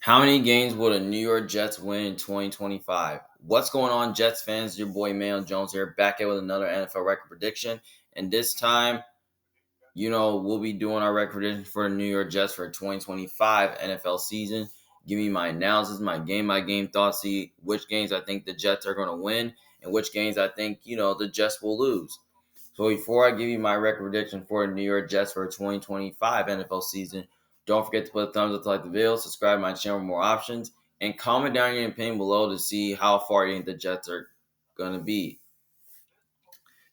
How many games will the New York Jets win in 2025? What's going on, Jets fans? Your boy Mayo Jones here, back at with another NFL record prediction. And this time, we'll be doing our record prediction for the New York Jets for 2025 NFL season. Give me my analysis, my game by game thoughts, see which games I think the Jets are going to win and which games I think, the Jets will lose. So before I give you my record prediction for the New York Jets for 2025 NFL season, don't forget to put a thumbs up to like the video, subscribe to my channel for more options, and comment down your opinion below to see how far you think the Jets are going to be.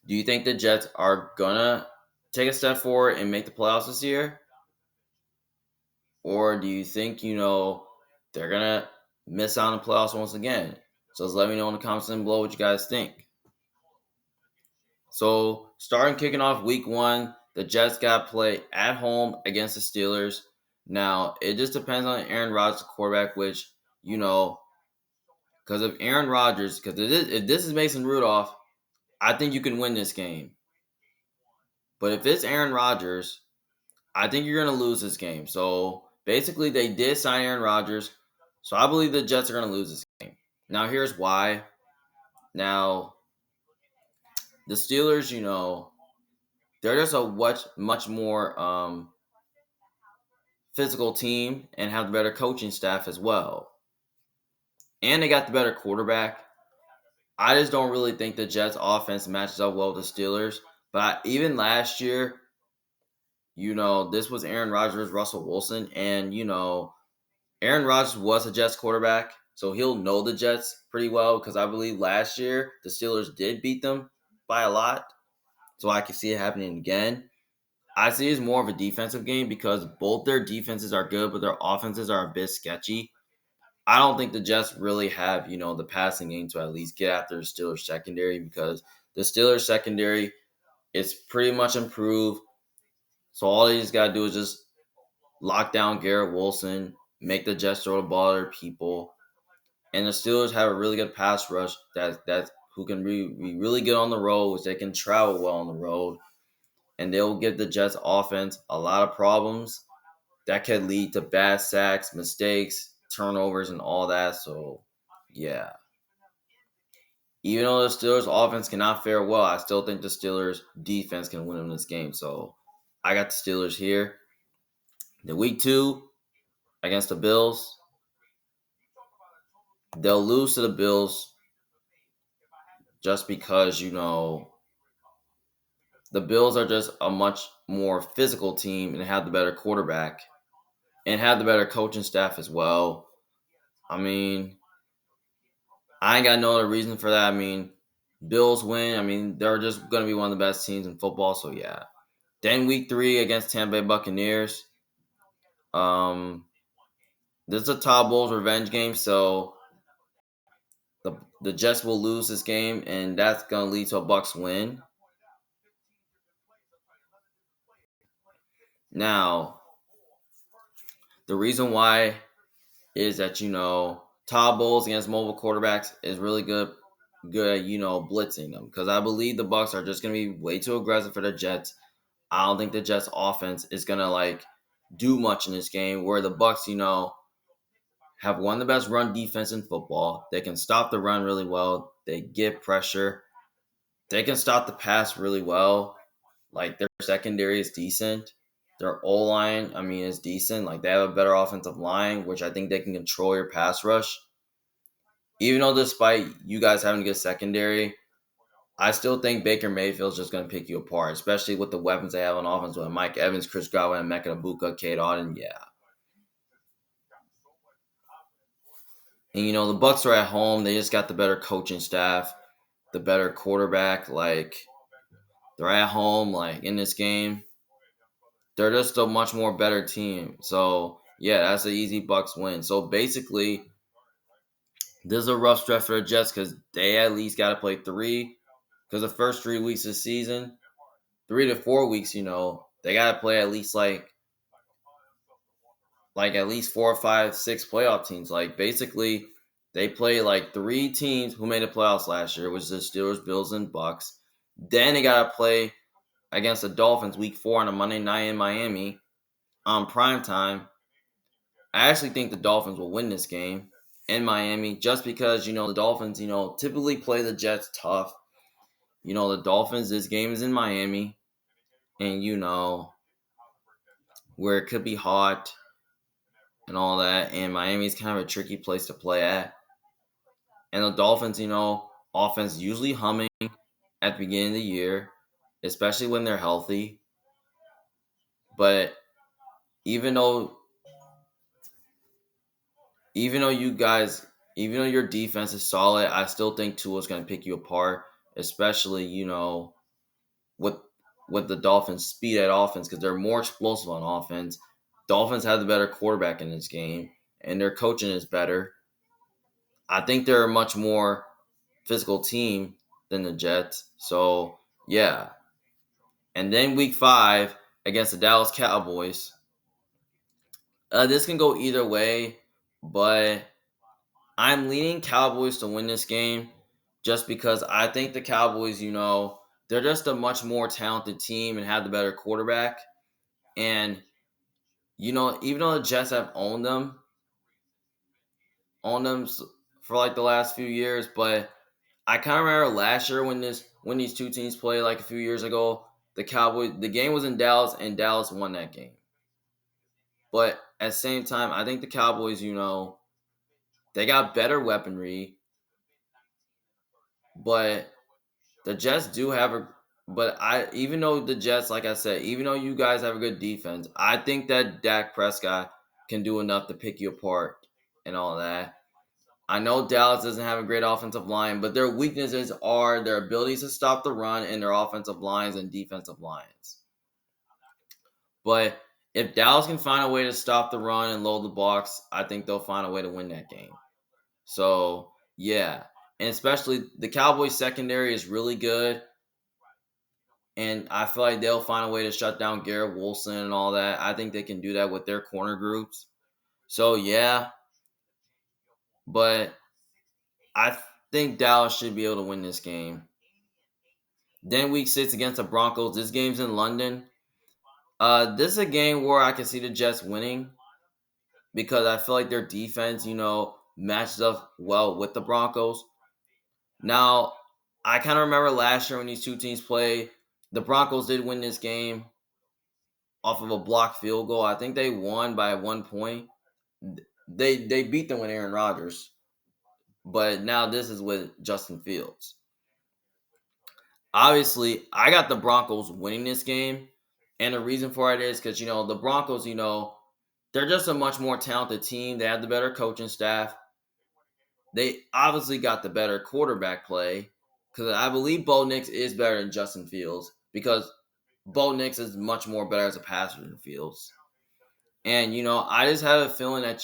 Do you think the Jets are going to take a step forward and make the playoffs this year? Or do you think, they're going to miss out on the playoffs once again? So just let me know in the comments below what you guys think. So starting kicking off week 1, the Jets got to play at home against the Steelers. Now, it just depends on Aaron Rodgers, the quarterback, which, because of Aaron Rodgers, because if this is Mason Rudolph, I think you can win this game. But if it's Aaron Rodgers, I think you're going to lose this game. So basically, they did sign Aaron Rodgers. So I believe the Jets are going to lose this game. Now, here's why. Now, the Steelers, they're just a much more physical team and have the better coaching staff as well. And they got the better quarterback. I just don't really think the Jets offense matches up well with the Steelers. But even last year, this was Aaron Rodgers, Russell Wilson, and Aaron Rodgers was a Jets quarterback, so he'll know the Jets pretty well because I believe last year the Steelers did beat them by a lot. So I can see it happening again. I see it as more of a defensive game because both their defenses are good, but their offenses are a bit sketchy. I don't think the Jets really have, the passing game to at least get after the Steelers secondary because the Steelers secondary is pretty much improved. So all they just got to do is just lock down Garrett Wilson, make the Jets throw the ball at their people. And the Steelers have a really good pass rush that who can be really good on the road, which they can travel well on the road. And they'll give the Jets offense a lot of problems that could lead to bad sacks, mistakes, turnovers, and all that. So, yeah. Even though the Steelers' offense cannot fare well, I still think the Steelers' defense can win in this game. So, I got the Steelers here. The week 2 against the Bills, they'll lose to the Bills just because, the Bills are just a much more physical team and have the better quarterback and have the better coaching staff as well. I mean, I ain't got no other reason for that. I mean, Bills win. I mean, they're just going to be one of the best teams in football. So, yeah. Then week 3 against Tampa Bay Buccaneers. This is a Todd Bowles revenge game. So, the Jets will lose this game, and that's going to lead to a Bucs win. Now, the reason why is that, Todd Bowles against mobile quarterbacks is really good at, blitzing them. Because I believe the Bucs are just going to be way too aggressive for the Jets. I don't think the Jets offense is going to, do much in this game. Where the Bucs, have one of the best run defense in football. They can stop the run really well. They give pressure. They can stop the pass really well. Their secondary is decent. Their O-line, is decent. They have a better offensive line, which I think they can control your pass rush. Even though despite you guys having a good secondary, I still think Baker Mayfield's just going to pick you apart, especially with the weapons they have on offense with Mike Evans, Chris Godwin, Emeka Egbuka, Cade Otton. Yeah. And, the Bucs are at home. They just got the better coaching staff, the better quarterback. They're at home, in this game. They're just a much more better team. So, yeah, that's an easy Bucs win. So, basically, this is a rough stretch for the Jets because they at least got to play 3. Because the first 3 weeks of the season, 3 to 4 weeks, they got to play at least, at least 4, 5, 6 playoff teams. Basically, they play, 3 teams who made the playoffs last year, which is the Steelers, Bills, and Bucs. Then they got to play against the Dolphins week 4 on a Monday night in Miami on primetime. I actually think the Dolphins will win this game in Miami just because, the Dolphins, typically play the Jets tough. The Dolphins, this game is in Miami, and, where it could be hot and all that, and Miami's kind of a tricky place to play at. And the Dolphins, offense usually humming at the beginning of the year, especially when they're healthy. But even though you guys, even though your defense is solid, I still think Tua's going to pick you apart, especially with the Dolphins' speed at offense because they're more explosive on offense. Dolphins have the better quarterback in this game, and their coaching is better. I think they're a much more physical team than the Jets. So yeah, and then week 5 against the Dallas Cowboys. This can go either way, but I'm leaning Cowboys to win this game just because I think the Cowboys, they're just a much more talented team and have the better quarterback. And, even though the Jets have owned them for like the last few years, but I kind of remember last year when these two teams played like a few years ago, the game was in Dallas and Dallas won that game. But at the same time, I think the Cowboys, they got better weaponry, but the Jets do have even though the Jets, like I said, even though you guys have a good defense, I think that Dak Prescott can do enough to pick you apart and all that. I know Dallas doesn't have a great offensive line, but their weaknesses are their abilities to stop the run and their offensive lines and defensive lines. But if Dallas can find a way to stop the run and load the box, I think they'll find a way to win that game. So, yeah. And especially the Cowboys secondary is really good. And I feel like they'll find a way to shut down Garrett Wilson and all that. I think they can do that with their corner groups. So, yeah. But I think Dallas should be able to win this game. Then week 6 against the Broncos. This game's in London. This is a game where I can see the Jets winning because I feel like their defense, matches up well with the Broncos. Now, I kind of remember last year when these two teams played, the Broncos did win this game off of a blocked field goal. I think they won by 1 point. They beat them with Aaron Rodgers, but now this is with Justin Fields. Obviously, I got the Broncos winning this game, and the reason for it is because the Broncos, they're just a much more talented team. They have the better coaching staff. They obviously got the better quarterback play because I believe Bo Nix is better than Justin Fields because Bo Nix is much more better as a passer than Fields. And, I just have a feeling that,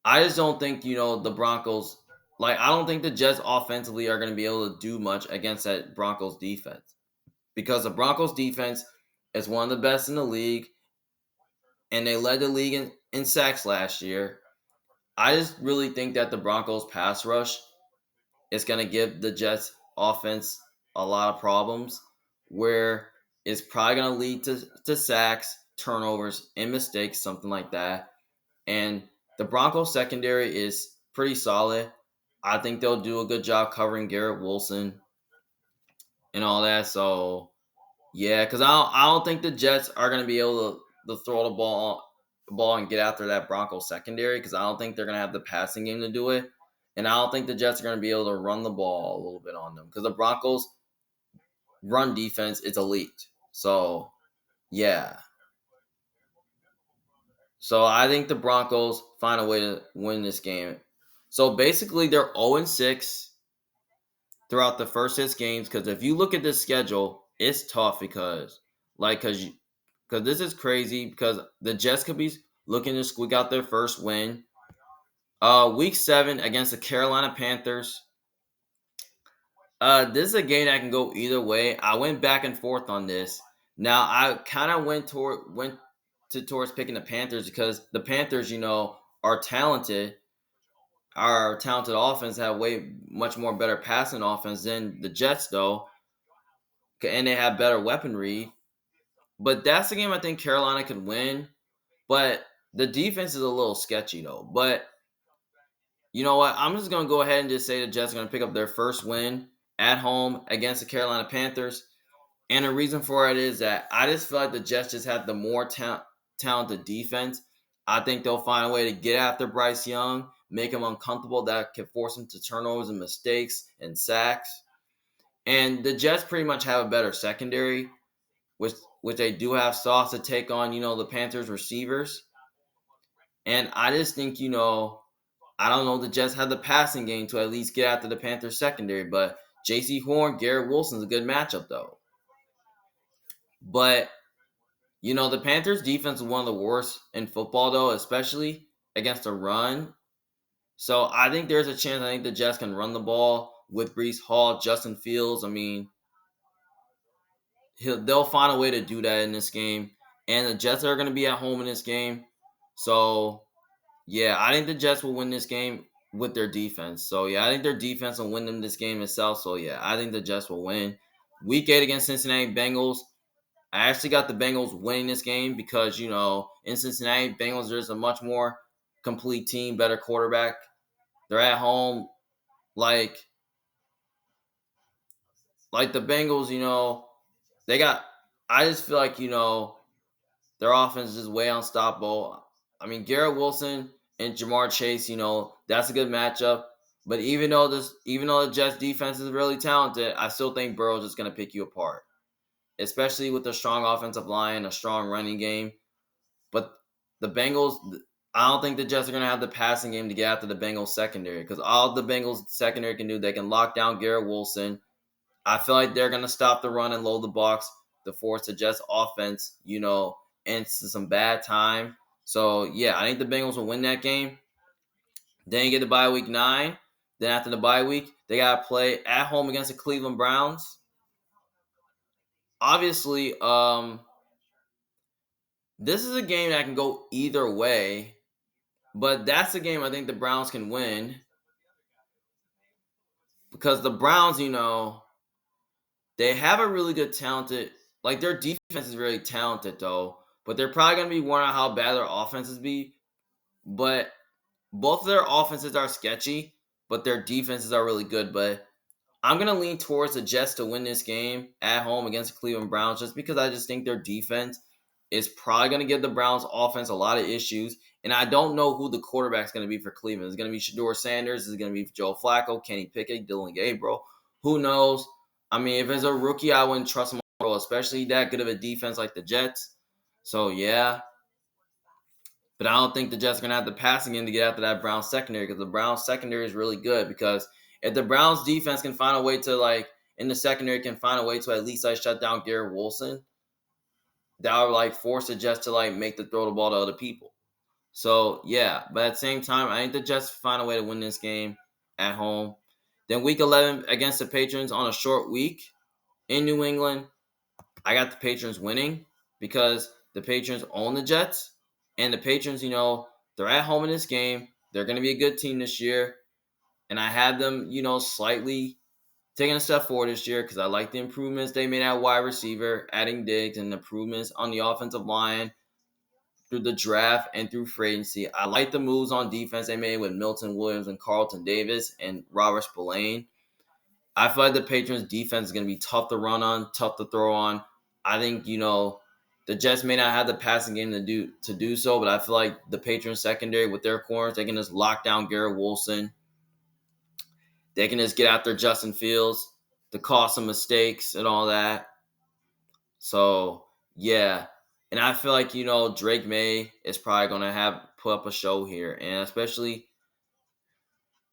I just don't think, the Broncos, I don't think the Jets offensively are going to be able to do much against that Broncos defense because the Broncos defense is one of the best in the league and they led the league in sacks last year. I just really think that the Broncos pass rush is going to give the Jets offense a lot of problems where it's probably going to lead to sacks, turnovers, and mistakes, something like that. And the Broncos secondary is pretty solid. I think they'll do a good job covering Garrett Wilson and all that. So, yeah, because I don't think the Jets are going to be able to throw the ball and get after that Broncos secondary because I don't think they're going to have the passing game to do it. And I don't think the Jets are going to be able to run the ball a little bit on them because the Broncos run defense is elite. So, yeah. So I think the Broncos find a way to win this game. So basically, they're 0-6 throughout the first 6 games. Because if you look at this schedule, it's tough because this is crazy. Because the Jets could be looking to squeak out their first win. Week 7 against the Carolina Panthers. This is a game that can go either way. I went back and forth on this. Now I kind of went towards picking the Panthers because the Panthers, are talented. Our talented offense have way much more better passing offense than the Jets, though, and they have better weaponry. But that's the game I think Carolina could win. But The defense is a little sketchy though. But you know what? I'm just gonna go ahead and just say the Jets are gonna pick up their first win at home against the Carolina Panthers. And the reason for it is that I just feel like the Jets just have the more talented defense. I think they'll find a way to get after Bryce Young, make him uncomfortable. That can force him to turnovers and mistakes and sacks. And the Jets pretty much have a better secondary, which they do have Sauce to take on, the Panthers receivers. And I just think, I don't know, the Jets have the passing game to at least get after the Panthers secondary. But J.C. Horn, Garrett Wilson's a good matchup though. But the Panthers defense is one of the worst in football though, especially against the run. So I think there's a chance. I think the Jets can run the ball with Breece Hall, Justin Fields. I mean, they'll find a way to do that in this game. And the Jets are going to be at home in this game. So, yeah, I think the Jets will win this game with their defense. So, yeah, I think their defense will win them this game itself. So, yeah, I think the Jets will win. Week 8 against Cincinnati Bengals. I actually got the Bengals winning this game because, in Cincinnati, Bengals, there's a much more complete team, better quarterback. They're at home. Like the Bengals, I just feel like, their offense is way unstoppable. I mean, Garrett Wilson and Jamar Chase, that's a good matchup. But even though the Jets defense is really talented, I still think Burrow's just gonna pick you apart. Especially with a strong offensive line, a strong running game. But the Bengals, I don't think the Jets are gonna have the passing game to get after the Bengals secondary. Because all the Bengals secondary can do, they can lock down Garrett Wilson. I feel like they're gonna stop the run and load the box to force the Jets offense, into some bad time. So yeah, I think the Bengals will win that game. Then you get the bye week 9. Then after the bye week, they gotta play at home against the Cleveland Browns. Obviously, this is a game that can go either way, but that's a game I think the Browns can win because the Browns, they have a really good talented, like their defense is really talented though, but they're probably gonna be wondering how bad their offenses be. But both of their offenses are sketchy, but their defenses are really good. But I'm gonna lean towards the Jets to win this game at home against the Cleveland Browns, just because I just think their defense is probably gonna give the Browns offense a lot of issues. And I don't know who the quarterback's gonna be for Cleveland. Is it gonna be Shedeur Sanders? Is it gonna be Joe Flacco, Kenny Pickett, Dylan Gabriel? Who knows? I mean, if it's a rookie, I wouldn't trust him at all, especially that good of a defense like the Jets. So yeah. But I don't think the Jets are going to have the passing game to get after that Browns secondary because the Browns secondary is really good. Because if the Browns defense can find a way to, in the secondary, can find a way to at least, shut down Garrett Wilson, that would, force the Jets to, make the throw the ball to other people. So, yeah. But at the same time, I think the Jets find a way to win this game at home. Then week 11 against the Patriots on a short week in New England, I got the Patriots winning because the Patriots own the Jets. And the Patriots, they're at home in this game. They're going to be a good team this year. And I had them, slightly taking a step forward this year because I like the improvements they made at wide receiver, adding Diggs, and improvements on the offensive line through the draft and through free agency. I like the moves on defense they made with Milton Williams and Carlton Davis and Robert Spillane. I feel like the Patriots defense is going to be tough to run on, tough to throw on. I think, the Jets may not have the passing game to do so, but I feel like the Patriots secondary with their corners, they can just lock down Garrett Wilson. They can just get after Justin Fields to cause some mistakes and all that. So, yeah. And I feel like, Drake May is probably going to put up a show here. And especially,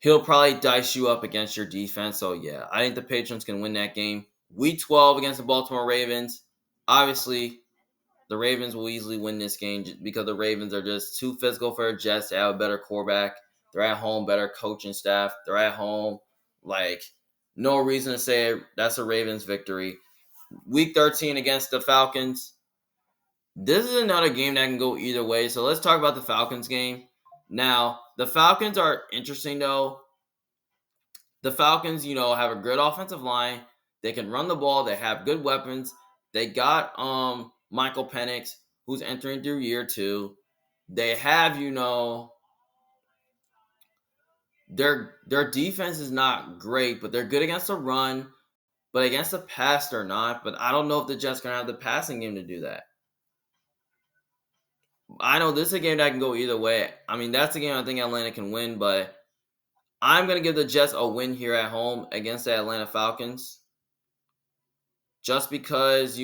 he'll probably dice you up against your defense. So, yeah, I think the Patriots can win that game. Week 12 against the Baltimore Ravens. Obviously, the Ravens will easily win this game because the Ravens are just too physical for the Jets to have a better quarterback. They're at home, better coaching staff. They're at home. No reason to say that's a Ravens victory. Week 13 against the Falcons. This is another game that can go either way. So let's talk about the Falcons game. Now, the Falcons are interesting, though. The Falcons, have a good offensive line. They can run the ball. They have good weapons. They got Michael Penix, who's entering through year 2. they have, their defense is not great, but they're good against the run. But against the pass, they're not. But I don't know if the Jets gonna have the passing game to do that. I know this is a game that can go either way. I mean, that's a game I think Atlanta can win, but I'm gonna give the Jets a win here at home against the Atlanta Falcons. Just because,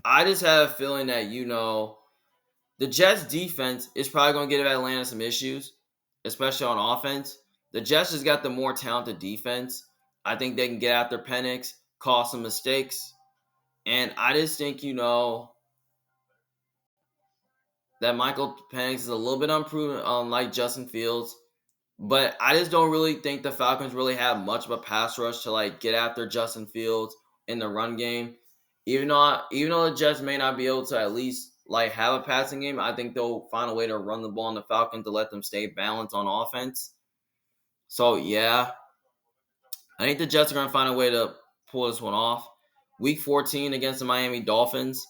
I just have a feeling that, the Jets defense is probably gonna give Atlanta some issues, especially on offense. The Jets just got the more talented defense. I think they can get after Penix, cause some mistakes. And I just think, that Michael Penix is a little bit unproven, like Justin Fields. But I just don't really think the Falcons really have much of a pass rush to like get after Justin Fields in the run game. Even though the Jets may not be able to at least like have a passing game, I think they'll find a way to run the ball on the Falcons to let them stay balanced on offense. So yeah, I think the Jets are gonna find a way to pull this one off. Week 14 against the Miami Dolphins.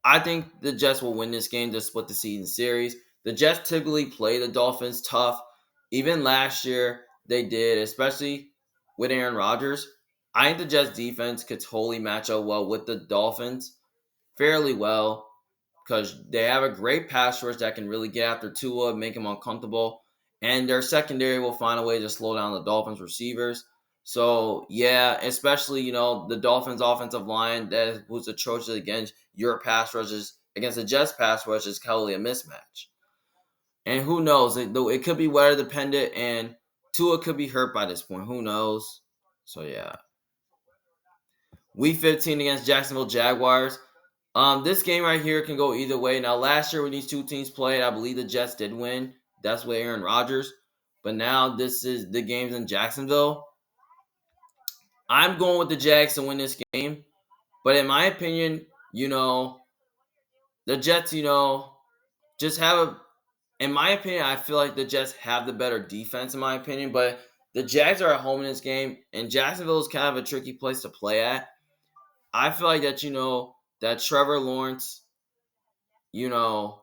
I think the Jets will win this game to split the season series. The Jets typically play the Dolphins tough. Even last year, they did, especially with Aaron Rodgers. I think the Jets defense could totally match up well with the Dolphins fairly well because they have a great pass rush that can really get after Tua, make him uncomfortable, and their secondary will find a way to slow down the Dolphins receivers. So yeah, especially the Dolphins offensive line that was atrocious against your pass rushes against the Jets pass rush is totally a mismatch. And who knows? It could be weather dependent, and Tua could be hurt by this point. Who knows? So yeah, Week 15 against Jacksonville Jaguars. This game right here can go either way. Now, last year when these two teams played, I believe the Jets did win. That's with Aaron Rodgers. But now this is the games in Jacksonville. I'm going with the Jags to win this game. But in my opinion, the Jets, just have a. In my opinion, I feel like the Jets have the better defense, in my opinion. But the Jags are at home in this game, and Jacksonville is kind of a tricky place to play at. I feel like that, that Trevor Lawrence, you know,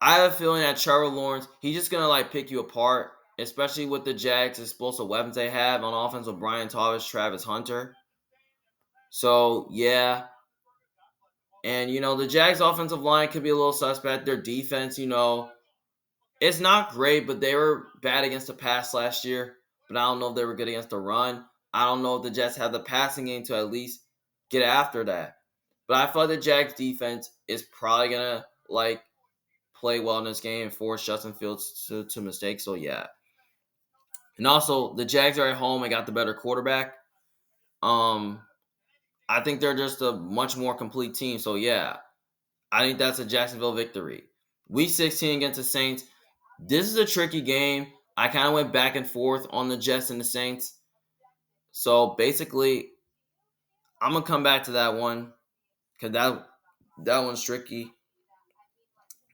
I have a feeling that Trevor Lawrence, he's just gonna like pick you apart, especially with the Jags' explosive weapons they have on offense with Brian Thomas, Travis Hunter. So yeah, and the Jags' offensive line could be a little suspect. Their defense, it's not great, but they were bad against the pass last year. But I don't know if they were good against the run. I don't know if the Jets have the passing game to at least get after that. But I feel like the Jags defense is probably gonna like play well in this game and force Justin Fields to mistakes. So yeah. And also the Jags are at home and got the better quarterback. Um I think they're just a much more complete team. So yeah, I think that's a Jacksonville victory. Week 16 against the Saints. This is a tricky game. I kind of went back and forth on the Jets and the Saints. So basically, I'm gonna come back to that one because that one's tricky.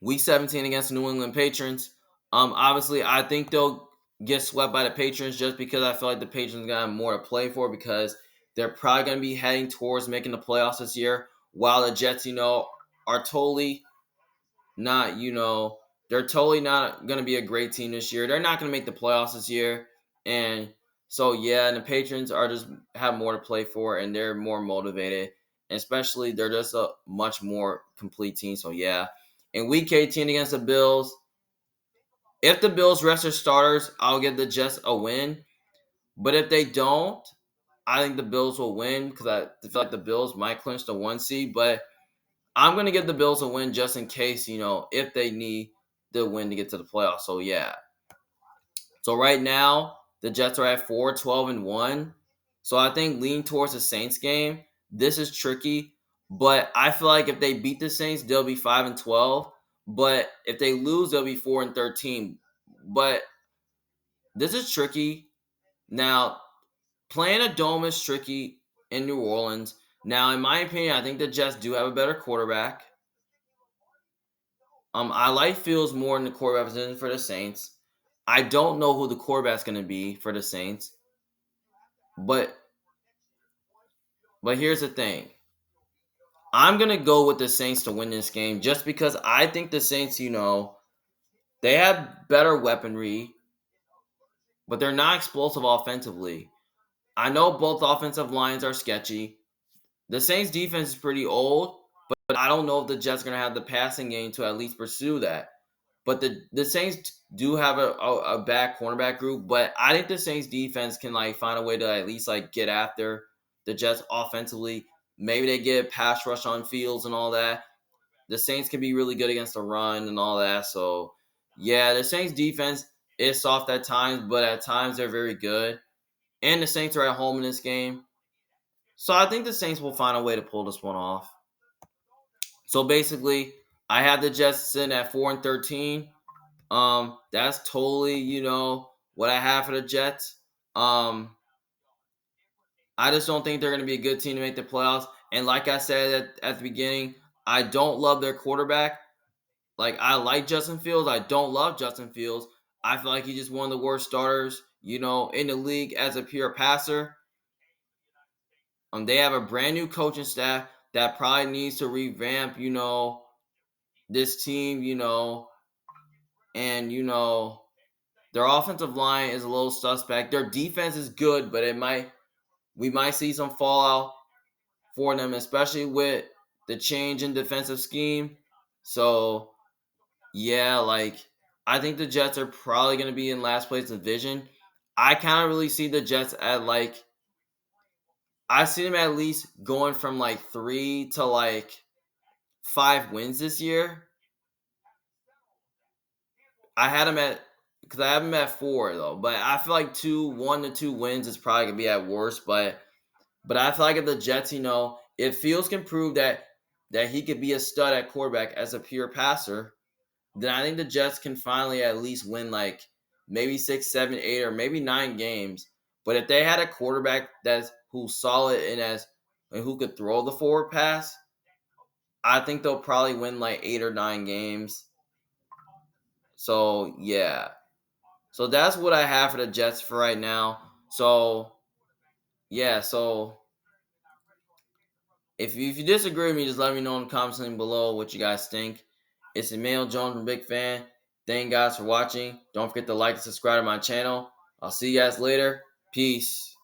Week 17 against the New England Patriots. Obviously, I think they'll get swept by the Patriots just because I feel like the Patriots got more to play for because they're probably going to be heading towards making the playoffs this year, while the Jets, are totally not, they're totally not going to be a great team this year. They're not going to make the playoffs this year, and so yeah, and the Patriots are just have more to play for, and they're more motivated, and especially they're just a much more complete team. So yeah. In Week 18 against the Bills, if the Bills rest their starters, I'll give the Jets a win. But if they don't, I think the Bills will win because I feel like the Bills might clinch the 1 seed. But I'm going to give the Bills a win just in case, if they need the win to get to the playoffs. So, yeah. So, right now, the Jets are at 4-12-1. So, I think lean towards the Saints game. This is tricky. But I feel like if they beat the Saints, they'll be 5-12. But if they lose, they'll be 4-13. But this is tricky. Now, playing a dome is tricky in New Orleans. Now, in my opinion, I think the Jets do have a better quarterback. I like Fields more than the quarterback position for the Saints. I don't know who the quarterback's going to be for the Saints, but But here's the thing. I'm going to go with the Saints to win this game just because I think the Saints, they have better weaponry, but they're not explosive offensively. I know both offensive lines are sketchy. The Saints defense is pretty old, but I don't know if the Jets are going to have the passing game to at least pursue that. But the Saints do have a bad cornerback group, but I think the Saints defense can like find a way to at least like get after the Jets offensively. Maybe they get pass rush on Fields and all that. The Saints can be really good against the run and all that. So yeah, the Saints defense is soft at times, but at times they're very good. And the Saints are at home in this game. So I think the Saints will find a way to pull this one off. So basically, I had the Jets sitting at 4-13. That's totally, what I have for the Jets. I just don't think they're going to be a good team to make the playoffs. And like I said at the beginning, I don't love their quarterback. Like, I like Justin Fields. I don't love Justin Fields. I feel like he's just one of the worst starters, in the league as a pure passer. They have a brand new coaching staff that probably needs to revamp, this team, and their offensive line is a little suspect. Their defense is good, but we might see some fallout for them, especially with the change in defensive scheme. So yeah, like I think the Jets are probably going to be in last place in the division. I kind of really see the Jets at like I see them at least going from like 3 to like 5 wins this year. I had them at because I have them at 4 though, but I feel like 1 to 2 wins is probably gonna be at worst. But I feel like if the Jets, if Fields can prove that he could be a stud at quarterback as a pure passer, then I think the Jets can finally at least win like maybe 6, 7, 8, or maybe 9 games. But if they had a quarterback who's solid and who could throw the forward pass, I think they'll probably win like 8 or 9 games. So yeah. So that's what I have for the Jets for right now. So yeah, so if you disagree with me, just let me know in the comments below what you guys think. It's Emmanuel Jones from Big Fan. Thank you guys for watching. Don't forget to like and subscribe to my channel. I'll see you guys later. Peace.